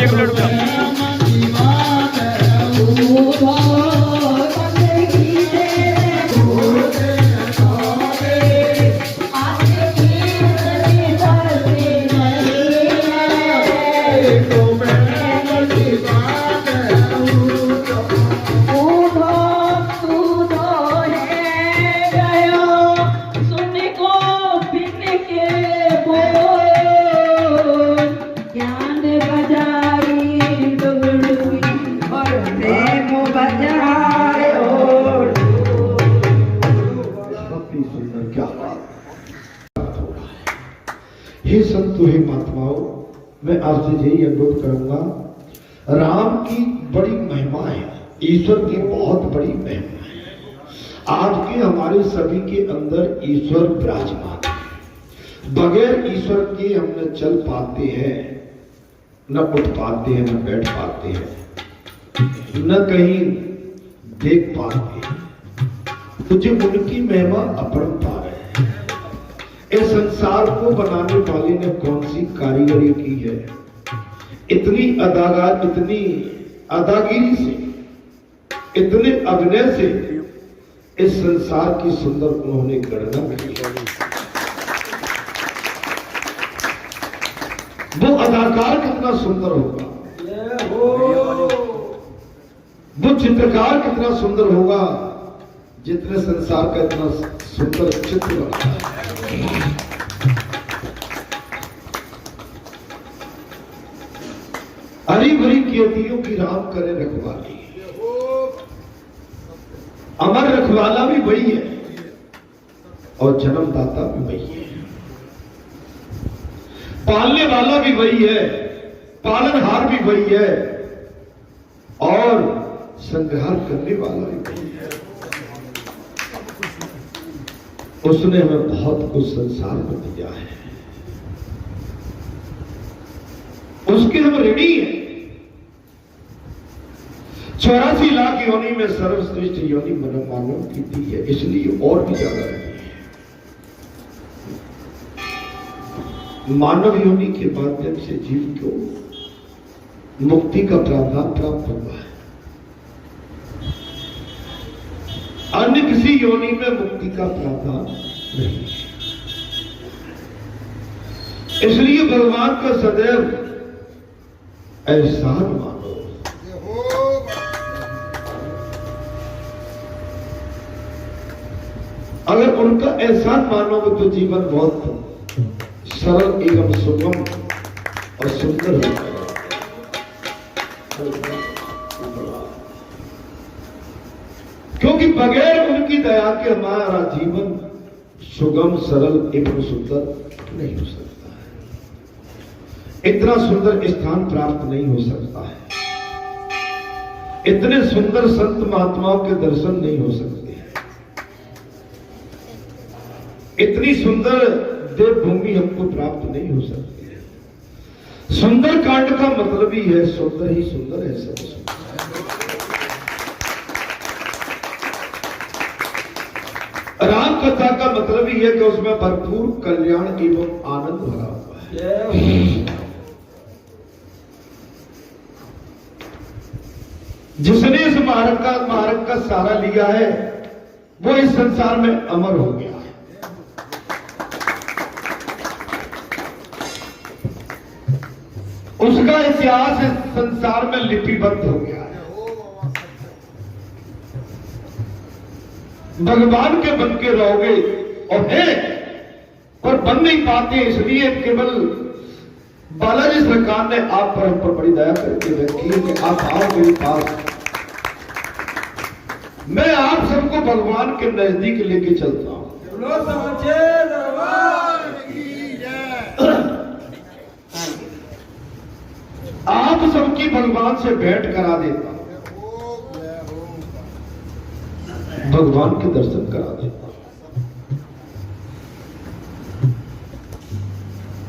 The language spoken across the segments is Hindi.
एक मिनट हे संतों, हे महात्माओं, मैं आपसे यही अनुरोध करूंगा, राम की बड़ी महिमा है, ईश्वर की बहुत बड़ी महिमा है। आज के हमारे सभी के अंदर ईश्वर विराजमान है। बगैर ईश्वर के हम न चल पाते हैं, न उठ पाते हैं, न बैठ पाते हैं, न कहीं देख पाते हैं। तो जो उनकी महिमा अपरंपार है। इस संसार को बनाने वाले ने कौन सी कारीगरी की है, इतनी अदागिरी से, इतने अभिनय से इस संसार की सुंदर उन्होंने गणना की है। वो अदाकार कितना सुंदर होगा, वो चित्रकार कितना सुंदर होगा, जितने संसार का इतना सुंदर चित्र बनता है। हरी भरी कीर्तियों की राम करे रखवाली। अमर रखवाला भी वही है और जन्मदाता भी वही है, पालने वाला भी वही है, पालनहार भी वही है और संहार करने वाला भी वही है। उसने हमें बहुत कुछ संसार में दिया है, उसके हम ऋणी हैं। 84 लाख योनि में सर्वश्रेष्ठ योनि मानव की दी है, इसलिए और भी ज्यादा ऋणी है। मानव योनि के माध्यम से जीव को मुक्ति का प्रावधान प्राप्त हुआ है। अन्य किसी योनि में मुक्ति का प्रावधान नहीं है। इसलिए भगवान का सदैव एहसान मानो। अगर उनका एहसान मानोगे तो जीवन बहुत सरल एवं सुगम और सुंदर हो जाएगा। क्योंकि बगैर उनकी दया के हमारा जीवन सुगम, सरल एवं सुंदर नहीं हो सकता है। इतना सुंदर स्थान प्राप्त नहीं हो सकता है। इतने सुंदर संत महात्माओं के दर्शन नहीं हो सकते हैं। इतनी सुंदर देवभूमि हमको प्राप्त नहीं हो सकती है। सुंदर कांड का मतलब ही है सुंदर ही सुंदर है, सब सुंदर। राम कथा का मतलब ही है कि उसमें भरपूर कल्याण एवं आनंद भरा हुआ है। जिसने इस मार्ग का सहारा लिया है वो इस संसार में अमर हो गया है। उसका इतिहास इस संसार में लिपिबद्ध हो गया है। भगवान के बन के रहोगे और है पर बन नहीं पाते, इसलिए केवल बालाजी सरकार ने आप पर हम पर बड़ी दया करके रखी है कि आप आओ मेरे पास, मैं आप सबको भगवान के नजदीक लेके चलता हूं। आप सबकी भगवान से भेंट करा देता हूं, भगवान के दर्शन करा देता हूं।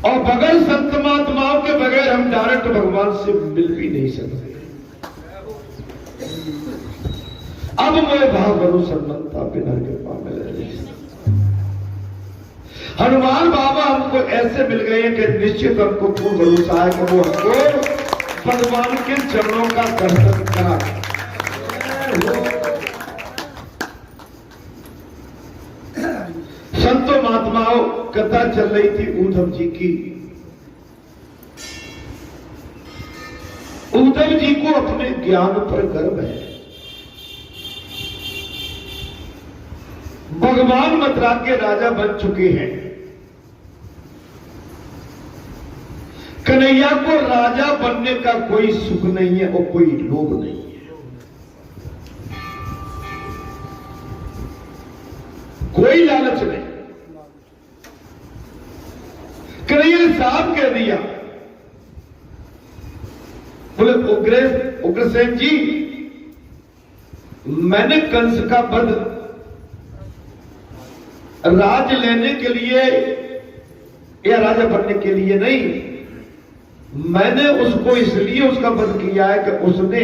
और बगैर संत महात्माओं के बगैर हम डायरेक्ट भगवान से मिल भी नहीं सकते। अब मैं भाव करूं सर्वंता बिना कृपा मिले। हनुमान बाबा हमको ऐसे मिल गए हैं कि निश्चित हमको पूर्ण भरोसा है कि वो हमको भगवान के चरणों का दर्शन करा। संतों महात्माओं, कथा चल रही थी उद्धव जी की। उद्धव जी को अपने ज्ञान पर गर्व है। भगवान मथुरा के राजा बन चुके हैं। कन्हैया को राजा बनने का कोई सुख नहीं है और कोई लोभ नहीं है। कोई लालच नहीं। कन्हैया ने साफ कह दिया, बोले उग्रसेन जी, मैंने कंस का वध राज लेने के लिए या राजा बनने के लिए नहीं, मैंने उसको इसलिए उसका वध किया है कि उसने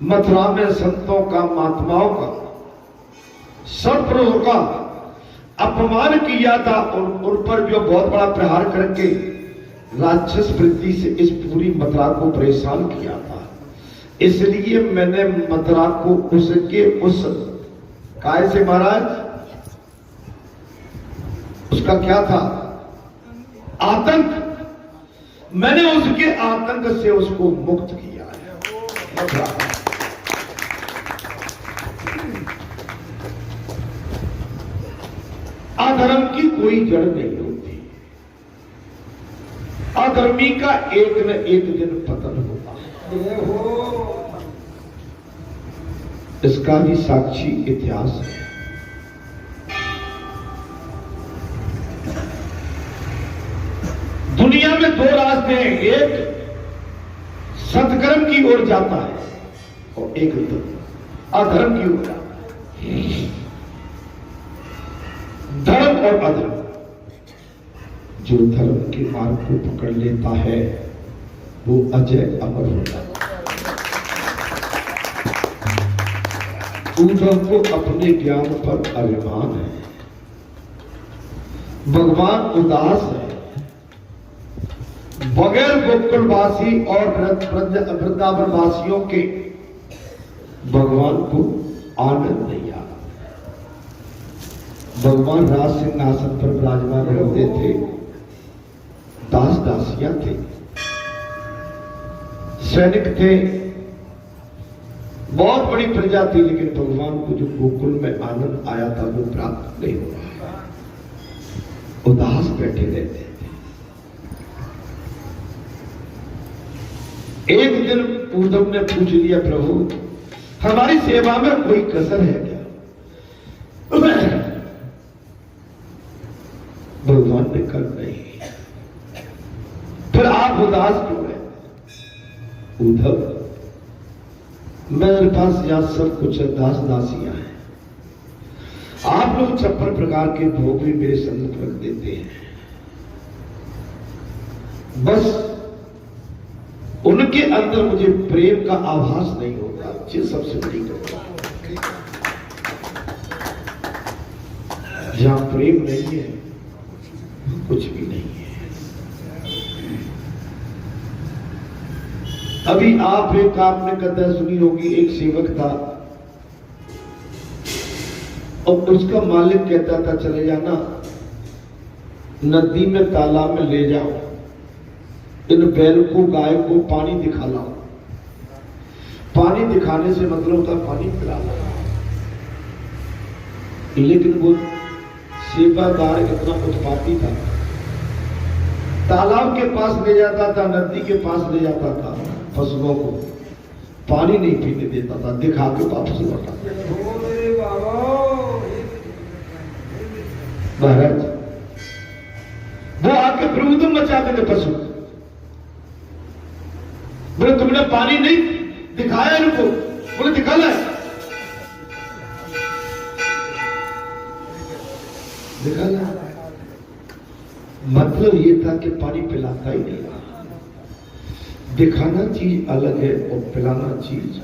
मथुरा में संतों का, महात्माओं का, सत्पुरुषों का अपमान किया था। उन पर जो बहुत बड़ा प्रहार करके राक्षस वृत्ति से इस पूरी मथुरा को परेशान किया था। इसलिए मैंने मथुरा को उसके उस काय से, महाराज, उसका क्या था, आतंक, मैंने उसके आतंक से उसको मुक्त किया है। मथुरा अधर्म की कोई जड़ नहीं होती। अधर्मी का एक न एक दिन पतन होता है। इसका भी साक्षी इतिहास है। दुनिया में दो रास्ते हैं, एक सत्कर्म की ओर जाता है और एक अधर्म की ओर जाता है। धर्म और अधर्म, जो धर्म के मार्ग को पकड़ लेता है वो अजय अमर होता है। उद्धव को अपने ज्ञान पर अभिमान है। भगवान उदास है। बगैर गोकुलवासी और वृंदावन वासियों के भगवान को आनंद नहीं आ। भगवान राज सिंहासन पर विराजमान रहते थे। दास दासियां थे, सैनिक थे, बहुत बड़ी प्रजा थी, लेकिन भगवान को जो गोकुल में आनंद आया था वो प्राप्त नहीं हुआ। उदास बैठे रहते थे। एक दिन उद्धव ने पूछ लिया, प्रभु हमारी सेवा में कोई कसर है क्या? भगवान ने कहा नहीं। फिर आप उदास क्यों हैं? उद्धव, मेरे पास यहां सब कुछ है, दास दासियां हैं। आप लोग 56 प्रकार के भोग भी मेरे सम्मुख रख देते हैं। बस उनके अंदर मुझे प्रेम का आभास नहीं होता। ये सबसे बड़ी घटना। जहां प्रेम नहीं है कुछ भी नहीं है। अभी आपने कथा सुनी होगी, एक सेवक था और उसका मालिक कहता था चले जाना नदी में, तालाब में ले जाओ, इन बैल को, गाय को पानी दिखा लाओ। पानी दिखाने से मतलब होता पानी पिला लाओ। लेकिन वो सेवादार इतना उत्पाती था, तालाब के पास ले जाता था, नदी के पास ले जाता था, पशुओं को पानी नहीं पीने देता था, दिखा के वापस लौटा। महाराज वो आके प्रभुत्व मचाते थे पशु। बोले तुमने पानी नहीं दिखाया इनको? बोले दिखाना है। दिखाना मतलब ये था कि पानी पिलाता ही नहीं। दिखाना चीज अलग है और पिलाना चीज